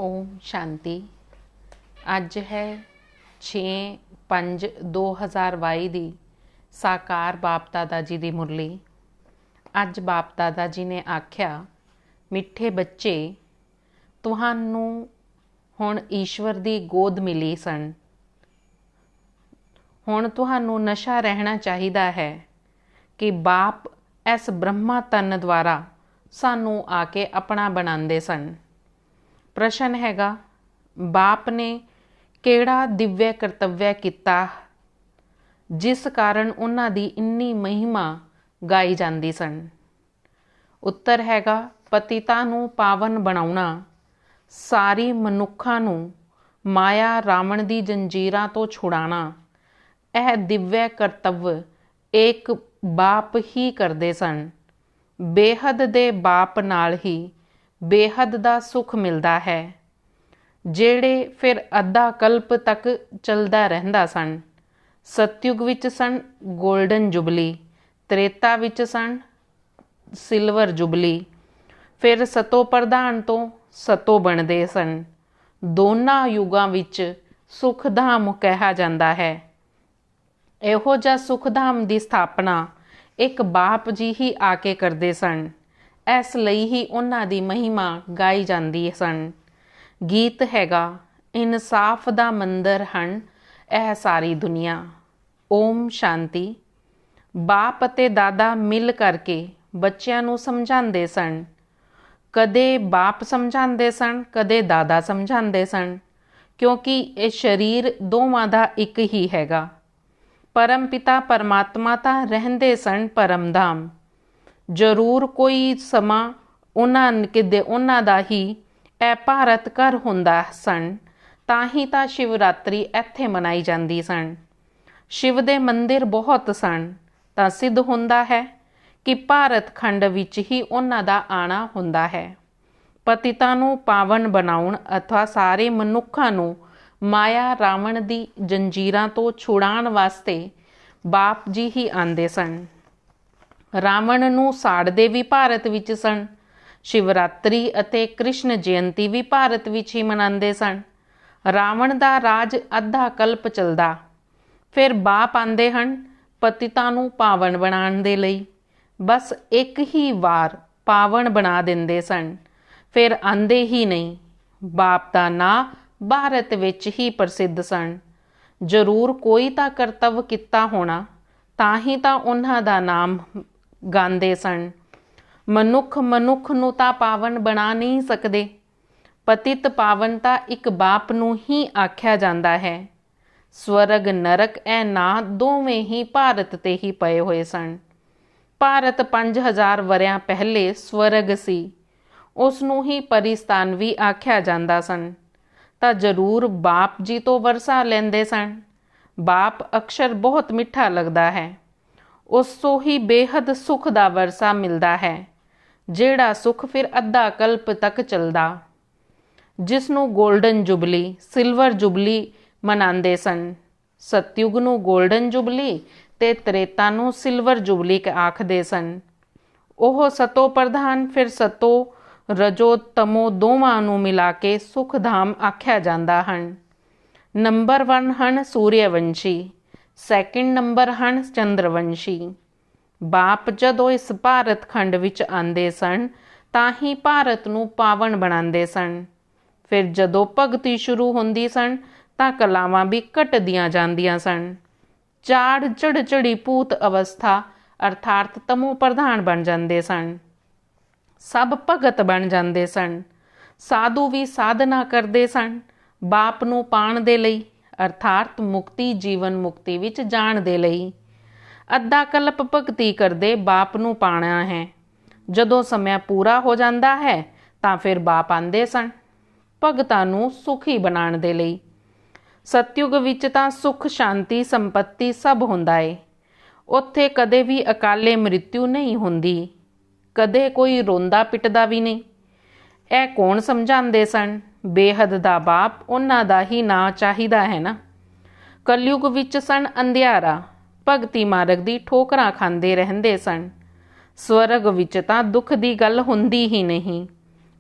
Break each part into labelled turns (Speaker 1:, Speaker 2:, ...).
Speaker 1: ओम शांति। ਅੱਜ है 6/5/2022 ਦੀ ਸਾਕਾਰ ਬਾਪ ਦਾਦਾ ਜੀ ਦੀ ਮੁਰਲੀ। ਅੱਜ ਬਾਪ ਦਾਦਾ ਜੀ ਨੇ ਆਖਿਆ, ਮਿੱਠੇ ਬੱਚੇ, ਤੁਹਾਨੂੰ ਹੁਣ ਈਸ਼ਵਰ ਦੀ ਗੋਦ ਮਿਲੀ ਸਨ। ਹੁਣ ਤੁਹਾਨੂੰ ਨਸ਼ਾ ਰਹਿਣਾ ਚਾਹੀਦਾ ਹੈ ਕਿ ਬਾਪ ਇਸ ਬ੍ਰਹਮਾ ਤਨ ਦੁਆਰਾ ਸਾਨੂੰ ਆ ਕੇ ਆਪਣਾ ਬਣਾਉਂਦੇ ਸਨ। ਪ੍ਰਸ਼ਨ ਹੈਗਾ, ਬਾਪ ਨੇ ਕਿਹੜਾ ਦਿਵਯ ਕਰਤੱਵਯ ਕੀਤਾ ਜਿਸ ਕਾਰਨ ਉਹਨਾਂ ਦੀ ਇੰਨੀ ਮਹਿਮਾ ਗਾਈ ਜਾਂਦੀ ਸਨ? ਉੱਤਰ ਹੈਗਾ, ਪਤਿਤਾਂ ਨੂੰ ਪਾਵਨ ਬਣਾਉਣਾ, ਸਾਰੀ ਮਨੁੱਖਾਂ ਨੂੰ ਮਾਇਆ ਰਾਵਣ ਦੀ ਜੰਜੀਰਾਂ ਤੋਂ ਛੁਡਾਉਣਾ, ਇਹ ਦਿਵਯ ਕਰਤੱਵ ਇੱਕ ਬਾਪ ਹੀ ਕਰਦੇ ਸਨ। ਬੇਹੱਦ ਦੇ ਬਾਪ ਨਾਲ ਹੀ ਬੇਹੱਦ ਦਾ ਸੁੱਖ ਮਿਲਦਾ ਹੈ, ਜਿਹੜੇ ਫਿਰ ਅੱਧਾ ਕਲਪ ਤੱਕ ਚੱਲਦਾ ਰਹਿੰਦਾ ਸਨ। ਸਤਯੁਗ ਵਿੱਚ ਸਨ ਗੋਲਡਨ ਜੁਬਲੀ, ਤ੍ਰੇਤਾ ਵਿੱਚ ਸਨ ਸਿਲਵਰ ਜੁਬਲੀ, ਫਿਰ ਸਤੋ ਪ੍ਰਧਾਨ ਤੋਂ ਸਤੋ ਬਣਦੇ ਸਨ। ਦੋਨਾਂ ਯੁਗਾਂ ਵਿੱਚ ਸੁਖਧਾਮ ਕਿਹਾ ਜਾਂਦਾ ਹੈ। ਇਹੋ ਜਿਹਾ ਸੁਖਧਾਮ ਦੀ ਸਥਾਪਨਾ ਇੱਕ ਬਾਪ ਜੀ ਹੀ ਆ ਕੇ ਕਰਦੇ ਸਨ। ਇਸ ਲਈ ਹੀ ਉਹਨਾਂ ਦੀ ਮਹਿਮਾ ਗਾਈ ਜਾਂਦੀ ਸਨ। ਗੀਤ ਹੈਗਾ, ਇਨਸਾਫ ਦਾ ਮੰਦਰ ਹਨ ਇਹ ਸਾਰੀ ਦੁਨੀਆ। ਓਮ ਸ਼ਾਂਤੀ। ਬਾਪ ਅਤੇ ਦਾਦਾ ਮਿਲ ਕਰਕੇ ਬੱਚਿਆਂ ਨੂੰ ਸਮਝਾਉਂਦੇ ਸਨ। ਕਦੇ ਬਾਪ ਸਮਝਾਉਂਦੇ ਸਨ, ਕਦੇ ਦਾਦਾ ਸਮਝਾਉਂਦੇ ਸਨ, ਕਿਉਂਕਿ ਇਹ ਸਰੀਰ ਦੋਵਾਂ ਦਾ ਇੱਕ ਹੀ ਹੈਗਾ। ਪਰਮ ਪਿਤਾ ਪਰਮਾਤਮਾ ਤਾਂ ਰਹਿੰਦੇ ਸਨ ਪਰਮਧਾਮ। ਜ਼ਰੂਰ ਕੋਈ ਸਮਾਂ ਉਹਨਾਂ ਦਾ ਹੀ ਇਹ ਭਾਰਤ ਘਰ ਹੁੰਦਾ ਸਨ, ਤਾਂ ਹੀ ਤਾਂ ਸ਼ਿਵਰਾਤਰੀ ਇੱਥੇ ਮਨਾਈ ਜਾਂਦੀ ਸਨ। ਸ਼ਿਵ ਦੇ ਮੰਦਿਰ ਬਹੁਤ ਸਨ, ਤਾਂ ਸਿੱਧ ਹੁੰਦਾ ਹੈ ਕਿ ਭਾਰਤ ਖੰਡ ਵਿੱਚ ਹੀ ਉਹਨਾਂ ਦਾ ਆਣਾ ਹੁੰਦਾ ਹੈ। ਪਤਿਤਾਂ ਨੂੰ ਪਾਵਨ ਬਣਾਉਣ ਅਥਵਾ ਸਾਰੇ ਮਨੁੱਖਾਂ ਨੂੰ ਮਾਇਆ ਰਾਵਣ ਦੀ ਜੰਜੀਰਾਂ ਤੋਂ ਛੁਡਾਉਣ ਵਾਸਤੇ ਬਾਪ ਜੀ ਹੀ ਆਉਂਦੇ ਸਨ। ਰਾਵਣ ਨੂੰ ਸਾੜਦੇ ਵੀ ਭਾਰਤ ਵਿੱਚ ਸਨ। ਸ਼ਿਵਰਾਤਰੀ ਅਤੇ ਕ੍ਰਿਸ਼ਨ ਜਯੰਤੀ ਵੀ ਭਾਰਤ ਵਿੱਚ ਹੀ ਮਨਾਉਂਦੇ ਸਨ। ਰਾਵਣ ਦਾ ਰਾਜ ਅੱਧਾ ਕਲਪ ਚੱਲਦਾ, ਫਿਰ ਬਾਪ ਆਉਂਦੇ ਹਨ ਪਤਿਤਾਂ ਨੂੰ ਪਾਵਨ ਬਣਾਉਣ ਦੇ ਲਈ। ਬਸ ਇੱਕ ਹੀ ਵਾਰ ਪਾਵਨ ਬਣਾ ਦਿੰਦੇ ਸਨ, ਫਿਰ ਆਉਂਦੇ ਹੀ ਨਹੀਂ। ਬਾਪ ਦਾ ਨਾਂ ਭਾਰਤ ਵਿੱਚ ਹੀ ਪ੍ਰਸਿੱਧ ਸਨ। ਜ਼ਰੂਰ ਕੋਈ ਤਾਂ ਕਰਤੱਵ ਕੀਤਾ ਹੋਣਾ, ਤਾਂ ਹੀ ਤਾਂ ਉਹਨਾਂ ਦਾ ਨਾਮ ਗਾਉਂਦੇ ਸਨ। ਮਨੁੱਖ ਨੂੰ ਤਾਂ ਪਾਵਨ ਬਣਾ ਨਹੀਂ ਸਕਦੇ। ਪਤਿਤ ਪਾਵਨ ਤਾਂ ਇੱਕ ਬਾਪ ਨੂੰ ਹੀ ਆਖਿਆ ਜਾਂਦਾ ਹੈ। ਸਵਰਗ ਨਰਕ ਇਹ ਨਾਂ ਦੋਵੇਂ ਹੀ ਭਾਰਤ ਤੇ ਹੀ ਪਏ ਹੋਏ ਸਨ। ਭਾਰਤ 5000 ਵਰਿਆਂ ਪਹਿਲੇ ਸਵਰਗ ਸੀ, ਉਸ ਨੂੰ ਹੀ ਪਰਿਸਤਾਨ ਵੀ ਆਖਿਆ ਜਾਂਦਾ ਸਨ। ਤਾਂ ਜ਼ਰੂਰ ਬਾਪ ਜੀ ਤੋਂ ਵਰਸਾ ਲੈਂਦੇ ਸਨ। ਬਾਪ ਅਕਸ਼ਰ ਬਹੁਤ ਮਿੱਠਾ ਲੱਗਦਾ ਹੈ, ਉਸ ਤੋਂ ਹੀ ਬੇਹੱਦ ਸੁੱਖ ਦਾ ਵਰਸਾ ਮਿਲਦਾ ਹੈ, ਜਿਹੜਾ ਸੁੱਖ ਫਿਰ ਅੱਧਾ ਕਲਪ ਤੱਕ ਚੱਲਦਾ, ਜਿਸ ਨੂੰ ਗੋਲਡਨ ਜੁਬਲੀ ਸਿਲਵਰ ਜੁਬਲੀ ਮਨਾਉਂਦੇ ਸਨ। ਸਤਯੁਗ ਨੂੰ ਗੋਲਡਨ ਜੁਬਲੀ ਤੇ ਤ੍ਰੇਤਾ ਨੂੰ ਸਿਲਵਰ ਜੁਬਲੀ ਆਖਦੇ ਸਨ। ਉਹ ਸਤੋ ਪ੍ਰਧਾਨ ਫਿਰ ਸਤੋ ਰਜੋ ਤਮੋ ਦੋਵਾਂ ਨੂੰ ਮਿਲਾ ਕੇ ਸੁਖਧਾਮ ਆਖਿਆ ਜਾਂਦਾ ਹਨ। ਨੰਬਰ 1 ਹਨ ਸੂਰਿਆਵੰਸ਼ੀ, ਸੈਕਿੰਡ ਨੰਬਰ ਹਨ ਚੰਦਰਵੰਸ਼ੀ। ਬਾਪ ਜਦੋਂ ਇਸ ਭਾਰਤ ਖੰਡ ਵਿੱਚ ਆਉਂਦੇ ਸਨ ਤਾਂ ਹੀ ਭਾਰਤ ਨੂੰ ਪਾਵਨ ਬਣਾਉਂਦੇ ਸਨ। ਫਿਰ ਜਦੋਂ ਭਗਤੀ ਸ਼ੁਰੂ ਹੁੰਦੀ ਸਨ ਤਾਂ ਕਲਾਵਾਂ ਵੀ ਘਟਦੀਆਂ ਜਾਂਦੀਆਂ ਸਨ। ਚੜੀ ਭੂਤ ਅਵਸਥਾ ਅਰਥਾਤ ਤਮੋ ਪ੍ਰਧਾਨ ਬਣ ਜਾਂਦੇ ਸਨ। ਸਭ ਭਗਤ ਬਣ ਜਾਂਦੇ ਸਨ। ਸਾਧੂ ਵੀ ਸਾਧਨਾ ਕਰਦੇ ਸਨ ਬਾਪ ਨੂੰ ਪਾਣ ਦੇ ਲਈ, ਅਰਥਾਤ ਮੁਕਤੀ ਜੀਵਨ ਮੁਕਤੀ ਵਿੱਚ ਜਾਣ ਦੇ ਲਈ। ਅੱਧਾ ਕਲਪ ਭਗਤੀ ਕਰਦੇ ਬਾਪ ਨੂੰ ਪਾਣਾ ਹੈ। ਜਦੋਂ ਸਮਾਂ ਪੂਰਾ ਹੋ ਜਾਂਦਾ ਹੈ ਤਾਂ ਫਿਰ ਬਾਪ ਆਉਂਦੇ ਸਨ ਭਗਤਾਂ ਨੂੰ ਸੁਖੀ ਬਣਾਉਣ ਦੇ ਲਈ। ਸਤਯੁਗ ਵਿੱਚ ਤਾਂ ਸੁਖ ਸ਼ਾਂਤੀ ਸੰਪਤੀ ਸਭ ਹੁੰਦਾ ਏ। ਉੱਥੇ ਕਦੇ ਵੀ ਅਕਾਲੇ ਮ੍ਰਿਤਿੂ ਨਹੀਂ ਹੁੰਦੀ, ਕਦੇ ਕੋਈ ਰੋਂਦਾ ਪਿੱਟਦਾ ਵੀ ਨਹੀਂ। ਇਹ ਕੌਣ ਸਮਝਾਉਂਦੇ ਸਨ? ਬੇਹੱਦ ਦਾ ਬਾਪ, ਉਹਨਾਂ ਦਾ ਹੀ ਨਾਂ ਚਾਹੀਦਾ ਹੈ ਨਾ। ਕਲਯੁਗ ਵਿੱਚ ਸਨ ਅੰਧਿਆਰਾ, ਭਗਤੀ ਮਾਰਗ ਦੀ ਠੋਕਰਾਂ ਖਾਂਦੇ ਰਹਿੰਦੇ ਸਨ। ਸਵਰਗ ਵਿੱਚ ਤਾਂ ਦੁੱਖ ਦੀ ਗੱਲ ਹੁੰਦੀ ਹੀ ਨਹੀਂ,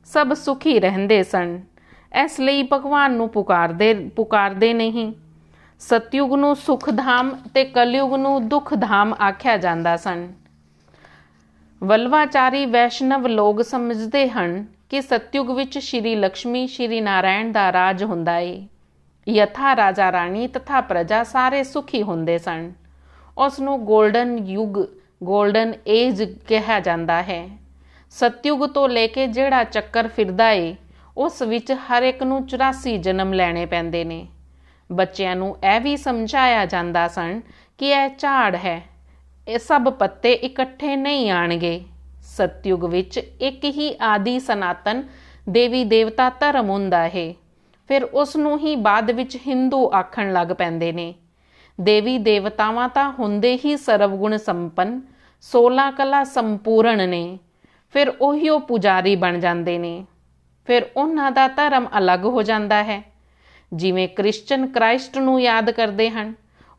Speaker 1: ਸਭ ਸੁਖੀ ਰਹਿੰਦੇ ਸਨ। ਇਸ ਲਈ ਭਗਵਾਨ ਨੂੰ ਪੁਕਾਰਦੇ ਨਹੀਂ। ਸਤਯੁਗ ਨੂੰ ਸੁਖ ਧਾਮ ਤੇ ਕਲਯੁਗ ਨੂੰ ਦੁੱਖ ਧਾਮ ਆਖਿਆ ਜਾਂਦਾ ਸਨ। ਵਲਵਾਚਾਰੀ ਵੈਸ਼ਨਵ ਲੋਕ ਸਮਝਦੇ ਹਨ ਕਿ ਸਤਯੁਗ ਵਿੱਚ ਸ਼੍ਰੀ ਲక్ష్ਮੀ ਸ਼੍ਰੀ ਨਾਰਾਇਣ ਦਾ ਰਾਜ ਹੁੰਦਾ ਏ। ਯਥਾ ਰਾਜਾ ਰਾਣੀ ਤਥਾ ਪ੍ਰਜਾ ਸਾਰੇ ਸੁਖੀ ਹੁੰਦੇ ਸਨ। ਉਸ ਨੂੰ ਗੋਲਡਨ ਯੁੱਗ ਗੋਲਡਨ ਏਜ ਕਿਹਾ ਜਾਂਦਾ ਹੈ। ਸਤਯੁਗ ਤੋਂ ਲੈ ਕੇ ਜਿਹੜਾ ਚੱਕਰ ਫਿਰਦਾ ਏ ਉਸ ਵਿੱਚ ਹਰ ਇੱਕ ਨੂੰ 84 ਜਨਮ ਲੈਣੇ ਪੈਂਦੇ ਨੇ। ਬੱਚਿਆਂ ਨੂੰ ਇਹ ਵੀ ਸਮਝਾਇਆ ਜਾਂਦਾ ਸਨ ਕਿ ਇਹ ਝਾੜ ਹੈ, ਇਹ ਸਭ ਪੱਤੇ ਇਕੱਠੇ ਨਹੀਂ ਆਣਗੇ। ਸਤਯੁਗ ਵਿੱਚ ਇੱਕ ਹੀ ਆਦਿ ਸਨਾਤਨ ਦੇਵੀ ਦੇਵਤਾ ਧਰਮ ਹੁੰਦਾ ਹੈ। ਫਿਰ ਉਸ ਨੂੰ ਹੀ ਬਾਅਦ ਵਿੱਚ ਹਿੰਦੂ ਆਖਣ ਲੱਗ ਪੈਂਦੇ ਨੇ। ਦੇਵੀ ਦੇਵਤਾਵਾਂ ਤਾਂ ਹੁੰਦੇ ਹੀ ਸਰਵਗੁਣ ਸੰਪੰਨ 16 ਕਲਾ ਸੰਪੂਰਨ ਨੇ। ਫਿਰ ਉਹੀਓ ਪੁਜਾਰੀ ਬਣ ਜਾਂਦੇ ਨੇ। ਫਿਰ ਉਹਨਾਂ ਦਾ ਧਰਮ ਅਲੱਗ ਹੋ ਜਾਂਦਾ ਹੈ। ਜਿਵੇਂ ਕ੍ਰਿਸਚਨ ਕ੍ਰਾਈਸਟ ਨੂੰ ਯਾਦ ਕਰਦੇ ਹਨ,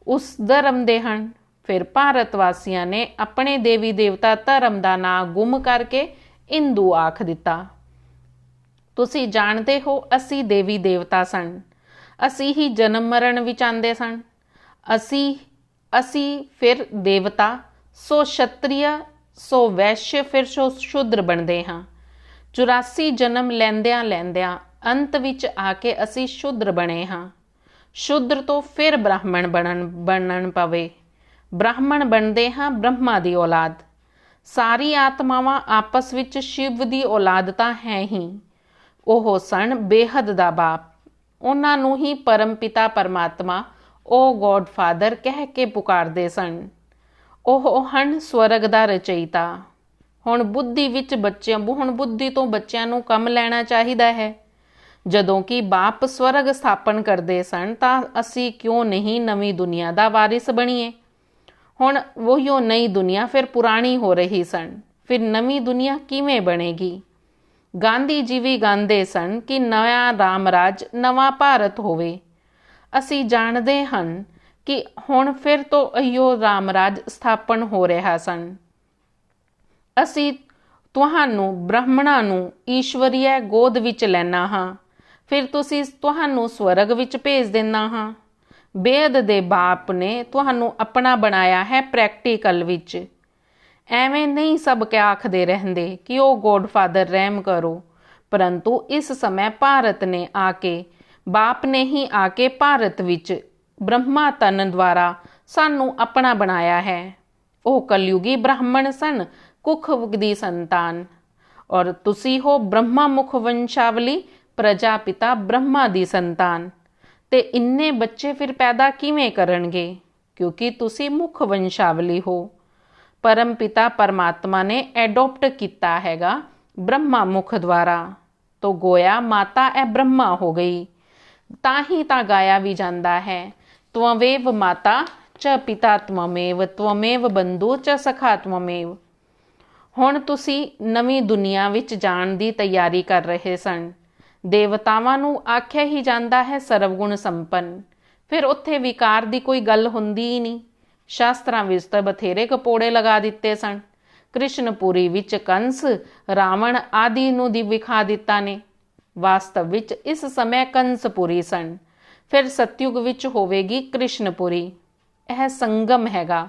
Speaker 1: ਉਸ ਧਰਮ ਦੇ ਹਨ। ਫਿਰ ਭਾਰਤ ਵਾਸੀਆਂ ਨੇ ਆਪਣੇ ਦੇਵੀ ਦੇਵਤਾ ਧਰਮ ਦਾ ਨਾਂ ਗੁੰਮ ਕਰਕੇ ਹਿੰਦੂ ਆਖ ਦਿੱਤਾ। ਤੁਸੀਂ ਜਾਣਦੇ ਹੋ ਅਸੀਂ ਦੇਵੀ ਦੇਵਤਾ ਸਨ। ਅਸੀਂ ਹੀ ਜਨਮ ਮਰਨ ਵਿੱਚ ਆਉਂਦੇ ਸਨ। ਅਸੀਂ ਫਿਰ ਦੇਵਤਾ, ਸੋ ਸ਼ਤਰੀਆ, ਸੋ ਵੈਸ਼ਯ, ਫਿਰ ਸੋ ਸ਼ੂਦਰ ਬਣਦੇ ਹਾਂ। 84 ਜਨਮ ਲੈਂਦਿਆਂ ਅੰਤ ਵਿੱਚ ਆ ਕੇ ਅਸੀਂ ਸ਼ੂਦਰ ਬਣੇ ਹਾਂ। ਸ਼ੂਦਰ ਤੋਂ ਫਿਰ ਬ੍ਰਾਹਮਣ ਬਣਨ ਪਵੇ। ਬ੍ਰਾਹਮਣ ਬਣਦੇ ਹਾਂ ਬ੍ਰਹਮਾ ਦੀ ਔਲਾਦ। ਸਾਰੀ ਆਤਮਾਵਾਂ ਆਪਸ ਵਿੱਚ ਸ਼ਿਵ ਦੀ ਔਲਾਦ ਤਾਂ ਹੈ ਹੀ। ਉਹ ਸਨ ਬੇਹੱਦ ਦਾ ਬਾਪ। ਉਹਨਾਂ ਨੂੰ ਹੀ ਪਰਮ ਪਿਤਾ ਪਰਮਾਤਮਾ, ਉਹ ਗੋਡ ਫਾਦਰ ਕਹਿ ਕੇ ਪੁਕਾਰਦੇ ਸਨ। ਉਹ ਹਨ ਸਵਰਗ ਦਾ ਰਚయిਤਾ। ਹੁਣ ਬੁੱਧੀ ਤੋਂ ਬੱਚਿਆਂ ਨੂੰ ਕੰਮ ਲੈਣਾ ਚਾਹੀਦਾ ਹੈ। ਜਦੋਂ ਕਿ ਬਾਪ ਸਵਰਗ ਸਥਾਪਨ ਕਰਦੇ ਸਨ ਤਾਂ ਅਸੀਂ ਕਿਉਂ ਨਹੀਂ ਨਵੀਂ ਦੁਨੀਆ ਦਾ ਵਾਰਿਸ ਬਣੀਏ। ਹੁਣ ਵਹੀਓ ਨਈ ਦੁਨੀਆ ਫਿਰ ਪੁਰਾਣੀ ਹੋ ਰਹੀ ਸਨ। ਫਿਰ ਨਵੀਂ ਦੁਨੀਆ ਕਿਵੇਂ ਬਣੇਗੀ? ਗਾਂਧੀ ਜੀ ਵੀ ਗਾਉਂਦੇ ਸਨ ਕਿ ਨਵਾਂ ਰਾਮ ਰਾਜ, ਨਵਾਂ ਭਾਰਤ ਹੋਵੇ। ਅਸੀਂ ਜਾਣਦੇ ਹਨ ਕਿ ਹੁਣ ਫਿਰ ਤੋਂ ਇਹੀਓ ਰਾਮ ਰਾਜ ਸਥਾਪਨ ਹੋ ਰਿਹਾ ਸਨ। ਅਸੀਂ ਤੁਹਾਨੂੰ ਬ੍ਰਾਹਮਣਾਂ ਨੂੰ ਈਸ਼ਵਰੀਏ ਗੋਦ ਵਿੱਚ ਲੈਣਾ ਹਾਂ। ਫਿਰ ਤੁਹਾਨੂੰ ਸਵਰਗ ਵਿੱਚ ਭੇਜ ਦੇਣਾ ਹਾਂ। ਬੇਦ ਦੇ ਬਾਪ ਨੇ ਤੁਹਾਨੂੰ ਆਪਣਾ ਬਣਾਇਆ ਹੈ ਪ੍ਰੈਕਟੀਕਲ ਵਿੱਚ। ਐਵੇਂ ਨਹੀਂ ਸਭ ਕੇ ਆਖਦੇ ਰਹਿੰਦੇ ਕਿ ਉਹ ਗੋਡ ਫਾਦਰ ਰਹਿਮ ਕਰੋ, ਪਰੰਤੂ ਇਸ ਸਮੇਂ ਭਾਰਤ ਨੇ ਆ ਕੇ, ਬਾਪ ਨੇ ਹੀ ਆ ਕੇ ਭਾਰਤ ਵਿੱਚ ਬ੍ਰਹਮਾ ਤਨ ਦੁਆਰਾ ਸਾਨੂੰ ਆਪਣਾ ਬਣਾਇਆ ਹੈ। ਉਹ ਕਲਯੁਗੀ ਬ੍ਰਾਹਮਣ ਸਨ, ਕੁਖ ਦੀ ਸੰਤਾਨ, ਔਰ ਤੁਸੀਂ ਹੋ ਬ੍ਰਹਮਾ ਮੁਖ ਵੰਸ਼ਾਵਲੀ, ਪ੍ਰਜਾਪਿਤਾ ਬ੍ਰਹਮਾ ਦੀ ਸੰਤਾਨ। ਤੇ ਇੰਨੇ ਬੱਚੇ ਫਿਰ ਪੈਦਾ ਕਿਵੇਂ ਕਰਨਗੇ? ਕਿਉਂਕਿ ਤੁਸੀਂ ਮੁਖ ਵੰਸ਼ਾਵਲੀ ਹੋ। ਪਰਮ ਪਿਤਾ ਪਰਮਾਤਮਾ ਨੇ ਐਡੋਪਟ ਕੀਤਾ ਹੈਗਾ ਬ੍ਰਹਮਾ ਮੁਖ ਦੁਆਰਾ। ਤੋ ਗੋਇਆ ਮਾਤਾ ਇਹ ਬ੍ਰਹਮਾ ਹੋ ਗਈ। ਤਾਂ ਹੀ ਤਾਂ ਗਾਇਆ ਵੀ ਜਾਂਦਾ ਹੈ, ਤਵਮੇਵ ਮਾਤਾ ਚ ਪਿਤਾ ਤਵਮੇਵ ਬੰਧੂ ਚ ਸਖਾ ਤਵਮੇਵ। ਹੁਣ ਤੁਸੀਂ ਨਵੀਂ ਦੁਨੀਆ ਵਿੱਚ ਜਾਣ ਦੀ ਤਿਆਰੀ ਕਰ ਰਹੇ ਸਨ। ਦੇਵਤਾਵਾਂ ਨੂੰ ਆਖਿਆ ਹੀ ਜਾਂਦਾ ਹੈ ਸਰਵਗੁਣ ਸੰਪੰਨ। ਫਿਰ ਉੱਥੇ ਵਿਕਾਰ ਦੀ ਕੋਈ ਗੱਲ ਹੁੰਦੀ ਹੀ ਨਹੀਂ। ਸ਼ਾਸਤਰਾਂ ਵਿੱਚ ਤਾਂ ਬਥੇਰੇ ਕਪੋੜੇ ਲਗਾ ਦਿੱਤੇ ਸਨ। ਕ੍ਰਿਸ਼ਨਪੁਰੀ ਵਿੱਚ ਕੰਸ, ਰਾਵਣ ਆਦਿ ਨੂੰ ਵਿਖਾ ਦਿੱਤਾ ਨੇ। ਵਾਸਤਵ ਵਿੱਚ ਇਸ ਸਮੇਂ ਕੰਸਪੁਰੀ ਸਨ। ਫਿਰ ਸਤਯੁਗ ਵਿੱਚ ਹੋਵੇਗੀ ਕ੍ਰਿਸ਼ਨਪੁਰੀ। ਇਹ ਸੰਗਮ ਹੈਗਾ।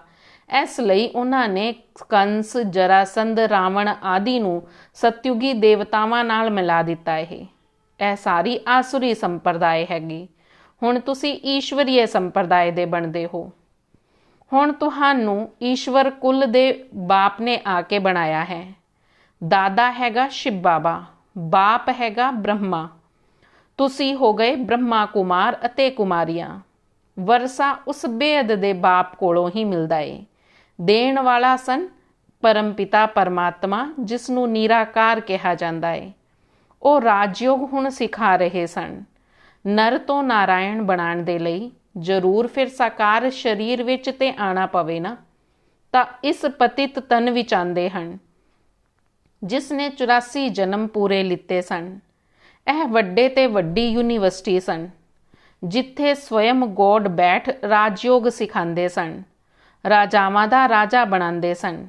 Speaker 1: ਇਸ ਲਈ ਉਹਨਾਂ ਨੇ ਕੰਸ, ਜਰਾਸੰਧ, ਰਾਵਣ ਆਦਿ ਨੂੰ ਸਤਯੁਗੀ ਦੇਵਤਾਵਾਂ ਨਾਲ ਮਿਲਾ ਦਿੱਤਾ। ਇਹ ਸਾਰੀ ਆਸੁਰੀ ਸੰਪਰਦਾਇ ਹੈਗੀ। ਹੁਣ ਤੁਸੀਂ ਈਸ਼ਵਰੀਏ ਸੰਪਰਦਾਇ ਦੇ ਬਣਦੇ ਹੋ। ਹੁਣ ਤੁਹਾਨੂੰ ਈਸ਼ਵਰ ਕੁਲ ਦੇ ਬਾਪ ਨੇ ਆ ਕੇ ਬਣਾਇਆ ਹੈ। ਦਾਦਾ ਹੈਗਾ ਸ਼ਿਵ ਬਾਬਾ, ਬਾਪ ਹੈਗਾ ਬ੍ਰਹਮਾ। ਤੁਸੀਂ ਹੋ ਗਏ ਬ੍ਰਹਮਾ ਕੁਮਾਰ ਅਤੇ ਕੁਮਾਰੀਆਂ। ਵਰਸਾ ਉਸ ਬੇਦ ਦੇ ਬਾਪ ਕੋਲੋਂ ਹੀ ਮਿਲਦਾ ਏ। ਦੇਣ ਵਾਲਾ ਸਨ ਪਰਮ ਪਿਤਾ ਪਰਮਾਤਮਾ, ਜਿਸ ਨੂੰ ਨਿਰਾਕਾਰ ਕਿਹਾ ਜਾਂਦਾ ਏ। ਉਹ ਰਾਜਯੋਗ ਹੁਣ ਸਿਖਾ ਰਹੇ ਸਨ। ਨਰ ਤੋਂ ਨਾਰਾਇਣ ਬਣਾਉਣ ਦੇ ਲਈ ਜ਼ਰੂਰ ਫਿਰ ਸਾਕਾਰ ਸਰੀਰ ਵਿੱਚ ਤੇ ਆਣਾ ਪਵੇ ਨਾ। ਤਾਂ ਇਸ ਪਤਿਤ ਤਨ ਵਿੱਚ ਆਉਂਦੇ ਹਨ, ਜਿਸ ਨੇ 84 ਜਨਮ ਪੂਰੇ ਲਿੱਤੇ ਸਨ। ਇਹ ਵੱਡੇ ਤੇ ਵੱਡੀ ਯੂਨੀਵਰਸਿਟੀ ਸਨ, ਜਿੱਥੇ ਸਵਯੰ ਗੋਡ ਬੈਠ ਰਾਜਯੋਗ ਸਿਖਾਉਂਦੇ ਸਨ, ਰਾਜਾਵਾਂ ਦਾ ਰਾਜਾ ਬਣਾਉਂਦੇ ਸਨ।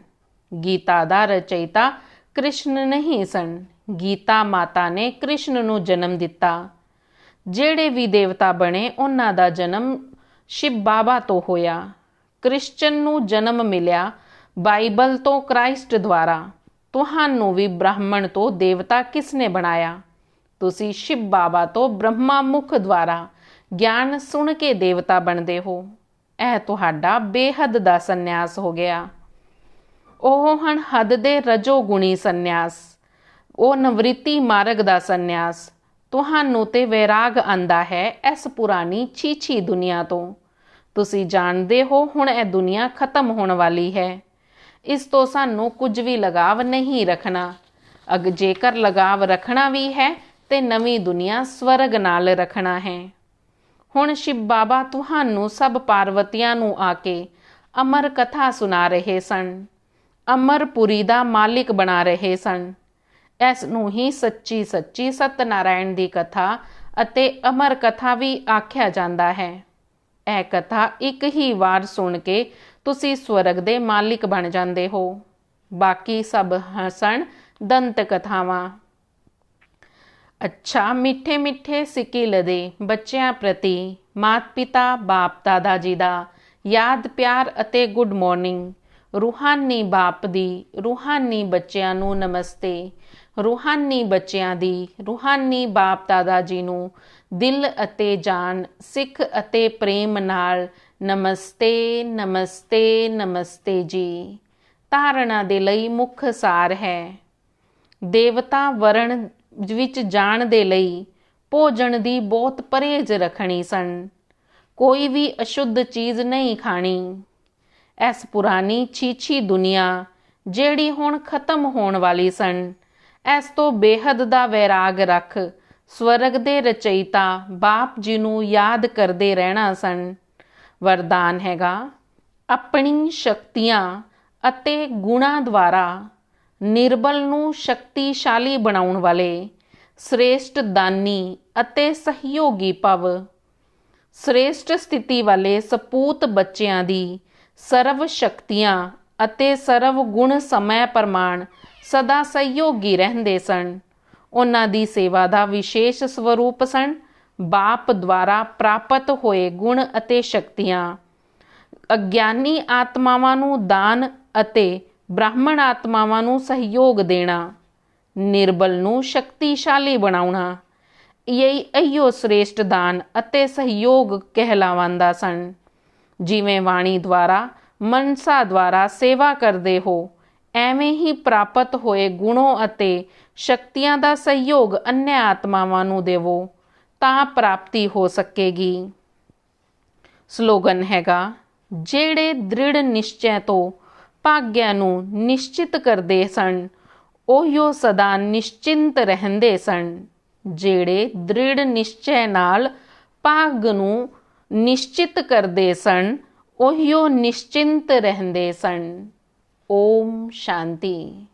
Speaker 1: ਗੀਤਾ ਦਾ ਰਚయిਤਾ ਕ੍ਰਿਸ਼ਨ ਨਹੀਂ ਸਨ। ਗੀਤਾ ਮਾਤਾ ਨੇ ਕ੍ਰਿਸ਼ਨ ਨੂੰ ਜਨਮ ਦਿੱਤਾ। ਜਿਹੜੇ ਵੀ ਦੇਵਤਾ ਬਣੇ ਉਹਨਾਂ ਦਾ ਜਨਮ ਸ਼ਿਵ ਬਾਬਾ ਤੋਂ ਹੋਇਆ। ਕ੍ਰਿਸਚਨ ਨੂੰ ਜਨਮ ਮਿਲਿਆ ਬਾਈਬਲ ਤੋਂ ਕ੍ਰਾਈਸਟ ਦੁਆਰਾ। ਤੁਹਾਨੂੰ ਵੀ ਬ੍ਰਾਹਮਣ ਤੋਂ ਦੇਵਤਾ ਕਿਸ ਨੇ ਬਣਾਇਆ? ਤੁਸੀਂ ਸ਼ਿਵ ਬਾਬਾ ਤੋਂ ਬ੍ਰਹਮਾ ਮੁਖ ਦੁਆਰਾ ਗਿਆਨ ਸੁਣ ਕੇ ਦੇਵਤਾ ਬਣਦੇ ਹੋ। ਇਹ ਤੁਹਾਡਾ ਬੇਹੱਦ ਦਾ ਸੰਨਿਆਸ ਹੋ ਗਿਆ। ਉਹ ਹਨ ਹੱਦ ਦੇ ਰਜੋਗੁਣੀ ਸੰਨਿਆਸ, ਉਹ ਨਵ੍ਰਿਤੀ ਮਾਰਗ ਦਾ ਸੰਨਿਆਸ। ਤੁਹਾਨੂੰ ਤੇ ਵੈਰਾਗ ਆਂਦਾ ਹੈ ਇਸ ਪੁਰਾਣੀ ਛੀਛੀ ਦੁਨੀਆ ਤੋਂ। ਤੁਸੀਂ ਜਾਣਦੇ ਹੋ ਹੁਣ ਇਹ ਦੁਨੀਆ ਖਤਮ ਹੋਣ ਵਾਲੀ ਹੈ। ਇਸ ਤੋਂ ਸਾਨੂੰ ਕੁਝ ਵੀ ਲਗਾਵ ਨਹੀਂ ਰੱਖਣਾ। ਜੇਕਰ ਲਗਾਵ ਰੱਖਣਾ ਵੀ ਹੈ ਤੇ ਨਵੀਂ ਦੁਨੀਆ ਸਵਰਗ ਨਾਲ ਰੱਖਣਾ ਹੈ। ਹੁਣ ਸ਼ਿਵ ਬਾਬਾ ਤੁਹਾਨੂੰ ਸਭ ਪਾਰਵਤੀਆਂ ਨੂੰ ਆ ਕੇ ਅਮਰ ਕਥਾ ਸੁਣਾ ਰਹੇ ਸਨ, ਅਮਰਪੁਰੀ ਦਾ ਮਾਲਿਕ ਬਣਾ ਰਹੇ ਸਨ। ਇਸ ਨੂੰ ਹੀ ਸੱਚੀ ਸੱਚੀ ਸਤਨਾਰਾਇਣ ਦੀ ਕਥਾ ਅਤੇ ਅਮਰ ਕਥਾ ਵੀ ਆਖਿਆ ਜਾਂਦਾ ਹੈ। ਇਹ ਕਥਾ ਇੱਕ ਹੀ ਵਾਰ ਸੁਣ ਕੇ ਤੁਸੀਂ ਸਵਰਗ ਦੇ ਮਾਲਿਕ ਬਣ ਜਾਂਦੇ ਹੋ। ਬਾਕੀ ਸਭ ਸਨ ਦੰਤ ਕਥਾਵਾਂ। ਅੱਛਾ, ਮਿੱਠੇ ਮਿੱਠੇ ਸਿੱਕਿਲ ਦੇ ਬੱਚਿਆਂ ਪ੍ਰਤੀ ਮਾਤ ਪਿਤਾ ਬਾਪ ਦਾਦਾ ਜੀ ਦਾ ਯਾਦ ਪਿਆਰ ਅਤੇ ਗੁੱਡ ਮਾਰਨਿੰਗ। ਰੂਹਾਨੀ ਬਾਪ ਦੀ ਰੂਹਾਨੀ ਬੱਚਿਆਂ ਨੂੰ ਨਮਸਤੇ। ਰੂਹਾਨੀ ਬੱਚਿਆਂ ਦੀ ਰੂਹਾਨੀ ਬਾਪ ਦਾਦਾ ਜੀ ਨੂੰ ਦਿਲ ਅਤੇ ਜਾਨ, ਸਿੱਖ ਅਤੇ ਪ੍ਰੇਮ ਨਾਲ ਨਮਸਤੇ ਨਮਸਤੇ ਨਮਸਤੇ ਜੀ। ਧਾਰਨਾ ਦੇ ਲਈ ਮੁੱਖ ਸਾਰ ਹੈ। ਦੇਵਤਾ ਵਰਣ ਵਿੱਚ ਜਾਣ ਦੇ ਲਈ ਭੋਜਨ ਦੀ ਬਹੁਤ ਪਰਹੇਜ਼ ਰੱਖਣੀ ਸਨ। ਕੋਈ ਵੀ ਅਸ਼ੁੱਧ ਚੀਜ਼ ਨਹੀਂ ਖਾਣੀ। ਇਸ ਪੁਰਾਣੀ ਛੀਛੀ ਦੁਨੀਆ ਜਿਹੜੀ ਹੁਣ ਖਤਮ ਹੋਣ ਵਾਲੀ ਸਨ, ਇਸ ਤੋਂ ਬੇਹੱਦ ਦਾ ਵੈਰਾਗ ਰੱਖ ਸਵਰਗ ਦੇ ਰਚయిਤਾ ਬਾਪ ਜੀ ਨੂੰ ਯਾਦ ਕਰਦੇ ਰਹਿਣਾ ਸਨ। ਵਰਦਾਨ ਹੈਗਾ, ਆਪਣੀ ਸ਼ਕਤੀਆਂ ਅਤੇ ਗੁਣਾਂ ਦੁਆਰਾ ਨਿਰਬਲ ਨੂੰ ਸ਼ਕਤੀਸ਼ਾਲੀ ਬਣਾਉਣ ਵਾਲੇ ਸ੍ਰੇਸ਼ਟ ਦਾਨੀ ਅਤੇ ਸਹਿਯੋਗੀ ਭਵ। ਸ੍ਰੇਸ਼ਟ ਸਥਿਤੀ ਵਾਲੇ ਸਪੂਤ ਬੱਚਿਆਂ ਦੀ ਸਰਵ ਸ਼ਕਤੀਆਂ ਅਤੇ ਸਰਵ ਗੁਣ ਸਮੇਂ ਪ੍ਰਮਾਣ ਸਦਾ ਸਹਿਯੋਗੀ ਰਹਿੰਦੇ ਸਨ। ਉਹਨਾਂ ਦੀ ਸੇਵਾ ਦਾ ਵਿਸ਼ੇਸ਼ ਸਵਰੂਪ ਸਨ ਬਾਪ ਦੁਆਰਾ ਪ੍ਰਾਪਤ ਹੋਏ ਗੁਣ ਅਤੇ ਸ਼ਕਤੀਆਂ। ਅਗਿਆਨੀ ਆਤਮਾਵਾਂ ਨੂੰ ਦਾਨ ਅਤੇ ਬ੍ਰਾਹਮਣ ਆਤਮਾਵਾਂ ਨੂੰ ਸਹਿਯੋਗ ਦੇਣਾ, ਨਿਰਬਲ ਨੂੰ ਸ਼ਕਤੀਸ਼ਾਲੀ ਬਣਾਉਣਾ, ਇਹੋ ਸ੍ਰੇਸ਼ਟ ਦਾਨ ਅਤੇ ਸਹਿਯੋਗ ਕਹਿਲਾਵਾਂਦਾ ਸਨ। ਜਿਵੇਂ ਵਾਣੀ ਦੁਆਰਾ ਮਨਸਾ ਦੁਆਰਾ ਸੇਵਾ ਕਰਦੇ ਹੋ, ਐਵੇਂ ਹੀ ਪ੍ਰਾਪਤ ਹੋਏ ਗੁਣੋਂ ਅਤੇ ਸ਼ਕਤੀਆਂ ਦਾ ਸਹਿਯੋਗ ਅੰਨ੍ਹ ਆਤਮਾਵਾਂ ਨੂੰ ਦੇਵੋ ਤਾਂ ਪ੍ਰਾਪਤੀ ਹੋ ਸਕੇਗੀ। ਸਲੋਗਨ ਹੈਗਾ, ਜਿਹੜੇ ਦ੍ਰਿੜ ਨਿਸ਼ਚੈ ਤੋਂ ਭਾਗਿਆ ਨੂੰ ਨਿਸ਼ਚਿਤ ਕਰਦੇ ਸਨ, ਉਹੀਓ ਸਦਾ ਨਿਸ਼ਚਿੰਤ ਰਹਿੰਦੇ ਸਨ। ਜਿਹੜੇ ਦ੍ਰਿੜ ਨਿਸ਼ਚੈ ਨਾਲ ਭਾਗ ਨੂੰ ਨਿਸ਼ਚਿਤ ਕਰਦੇ ਸਨ, ਉਹੀਓ ਨਿਸ਼ਚਿੰਤ ਰਹਿੰਦੇ ਸਨ। ਓਮ ਸ਼ਾਂਤੀ।